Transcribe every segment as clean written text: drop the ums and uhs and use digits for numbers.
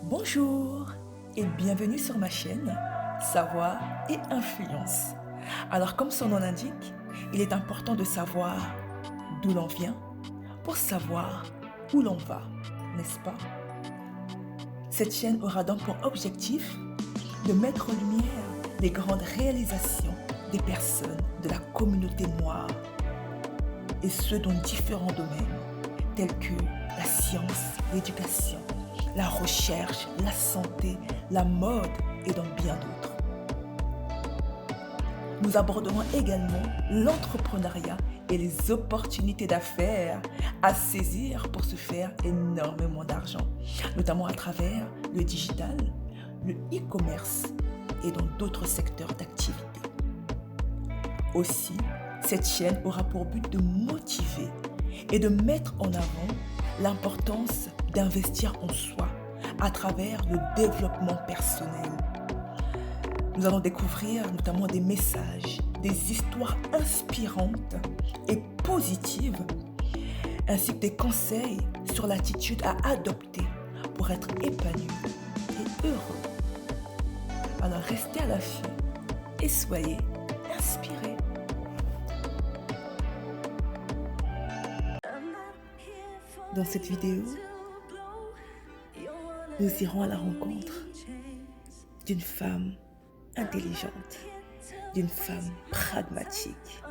Bonjour et bienvenue sur ma chaîne Savoir et Influence. Alors comme son nom l'indique, il est important de savoir d'où l'on vient pour savoir où l'on va, n'est-ce pas? Cette chaîne aura donc pour objectif de mettre en lumière les grandes réalisations des personnes de la communauté noire et ce dans différents domaines tels que la science, l'éducation, la recherche, la santé, la mode et dans bien d'autres. Nous aborderons également l'entrepreneuriat et les opportunités d'affaires à saisir pour se faire énormément d'argent, notamment à travers le digital, le e-commerce et dans d'autres secteurs d'activité. Aussi, cette chaîne aura pour but de motiver et de mettre en avant l'importance d'investir en soi à travers le développement personnel. Nous allons découvrir notamment des messages, des histoires inspirantes et positives, ainsi que des conseils sur l'attitude à adopter pour être épanoui et heureux. Alors restez à l'affût et soyez inspirés. Dans cette vidéo, nous irons à la rencontre d'une femme intelligente, d'une femme pragmatique,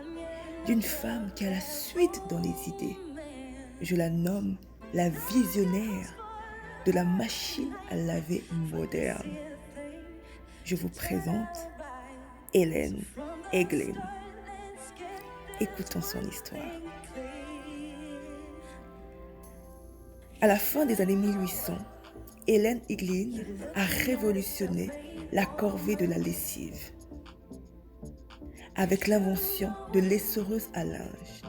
d'une femme qui a la suite dans les idées. Je la nomme la visionnaire de la machine à laver moderne. Je vous présente Hélène Eglin. Écoutons son histoire. À la fin des années 1800, Hélène Eglin a révolutionné la corvée de la lessive avec l'invention de l'essoreuse à linge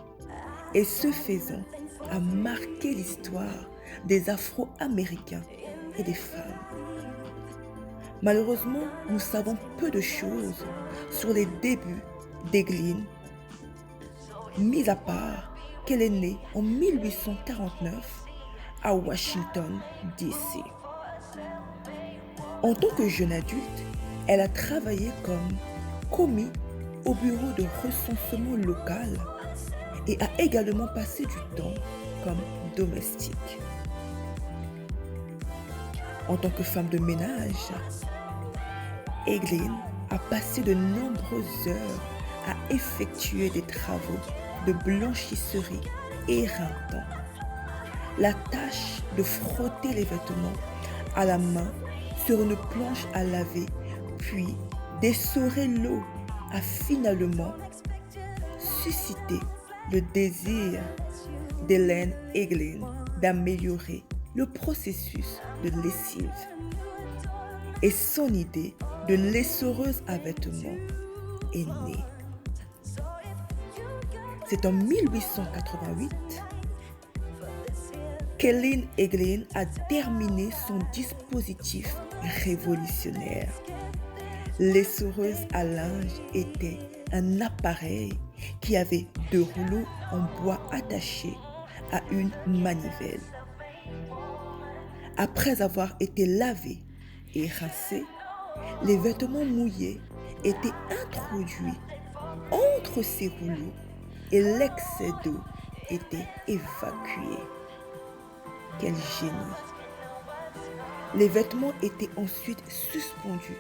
et ce faisant a marqué l'histoire des Afro-Américains et des femmes. Malheureusement, nous savons peu de choses sur les débuts d'Eglin, mis à part qu'elle est née en 1849 à Washington, D.C. En tant que jeune adulte, elle a travaillé comme commis au bureau de recensement local et a également passé du temps comme domestique. En tant que femme de ménage, Eglin a passé de nombreuses heures à effectuer des travaux de blanchisserie éreintants. La tâche de frotter les vêtements à la main sur une planche à laver, puis d'essorer l'eau a finalement suscité le désir d'Hélène Eglin d'améliorer le processus de lessive. Et son idée de l'essoreuse à vêtements est née. C'est en 1888 qu'Hélène Eglin a terminé son dispositif révolutionnaire. L'essoreuse à linge était un appareil qui avait deux rouleaux en bois attachés à une manivelle. Après avoir été lavés et rincés, les vêtements mouillés étaient introduits entre ces rouleaux et l'excès d'eau était évacué. Quel génie! Les vêtements étaient ensuite suspendus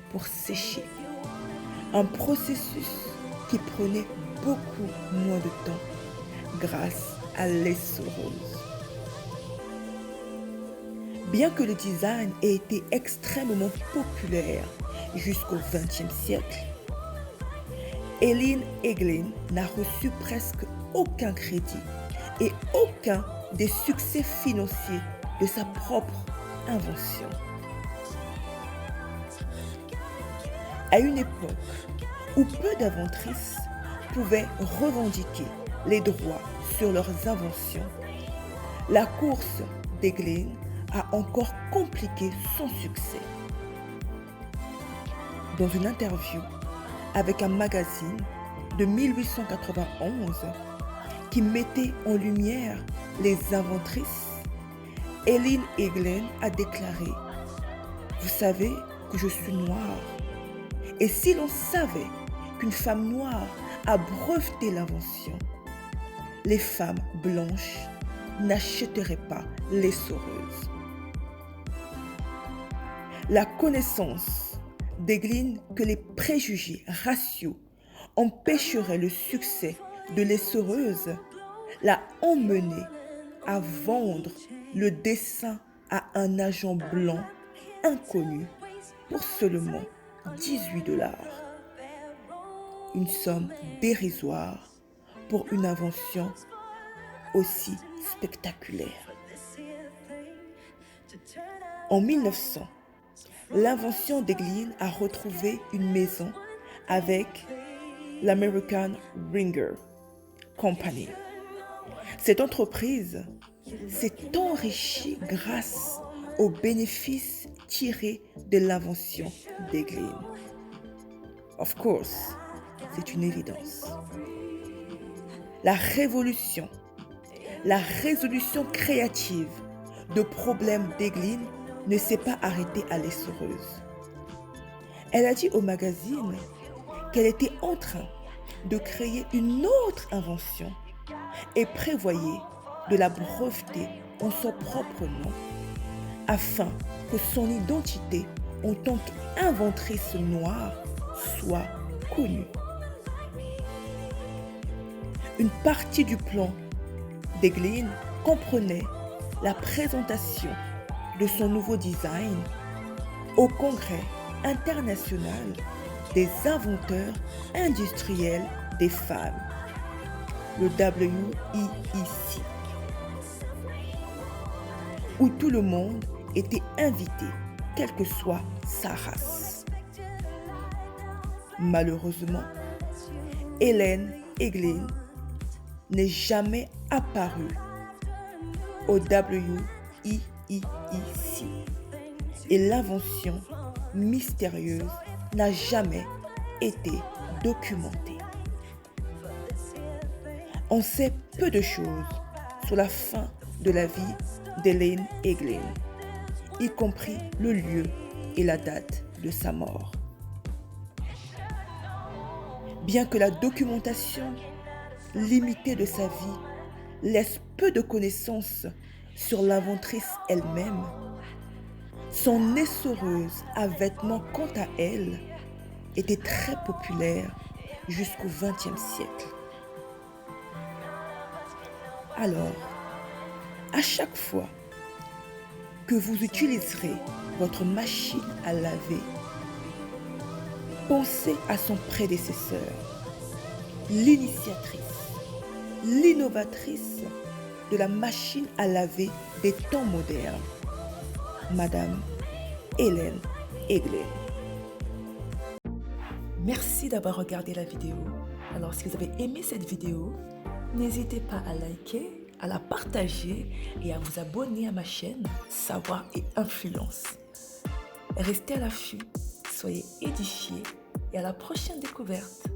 pour sécher. Un processus qui prenait beaucoup moins de temps grâce à l'essoreuse. Bien que le design ait été extrêmement populaire jusqu'au XXe siècle, Hélène Eglin n'a reçu presque aucun crédit et aucun des succès financiers de sa propre invention. À une époque où peu d'inventrices pouvaient revendiquer les droits sur leurs inventions, la course d'Eglin a encore compliqué son succès. Dans une interview avec un magazine de 1891 qui mettait en lumière les inventrices, Hélène Eglin a déclaré Vous savez que je suis noire. Et si l'on savait qu'une femme noire a breveté l'invention, les femmes blanches n'achèteraient pas l'essoreuse. La connaissance décline que les préjugés raciaux empêcheraient le succès de l'essoreuse l'a emmené à vendre le dessin à un agent blanc inconnu pour seulement $18. Une somme dérisoire pour une invention aussi spectaculaire. En 1900, l'invention d'Eglin a retrouvé une maison avec l'American Ringer Company. Cette entreprise s'est enrichie grâce aux bénéfices tirés de l'invention d'Eglin. Of course, c'est une évidence. La résolution créative de problèmes d'Eglin ne s'est pas arrêtée à l'essoreuse. Elle a dit au magazine qu'elle était en train de créer une autre invention et prévoyait de la breveter en son propre nom afin que son identité en tant qu'inventrice noire soit connue. Une partie du plan d'Eglin comprenait la présentation de son nouveau design au Congrès international des inventeurs industriels des femmes, le WEEC, où tout le monde était invité, quelle que soit sa race. Malheureusement, Hélène Eglin n'est jamais apparue au WEEC et l'invention mystérieuse n'a jamais été documentée. On sait peu de choses sur la fin de la vie d'Hélène Eglin, y compris le lieu et la date de sa mort. Bien que la documentation limitée de sa vie laisse peu de connaissances sur l'inventrice elle-même, son essoreuse à vêtements, quant à elle, était très populaire jusqu'au XXe siècle. Alors, à chaque fois que vous utiliserez votre machine à laver, pensez à son prédécesseur, l'initiatrice, l'innovatrice de la machine à laver des temps modernes, Madame Hélène Eglin. Merci d'avoir regardé la vidéo. Alors, si vous avez aimé cette vidéo, n'hésitez pas à liker, à la partager et à vous abonner à ma chaîne Savoir et Influence. Restez à l'affût, soyez édifiés et à la prochaine découverte.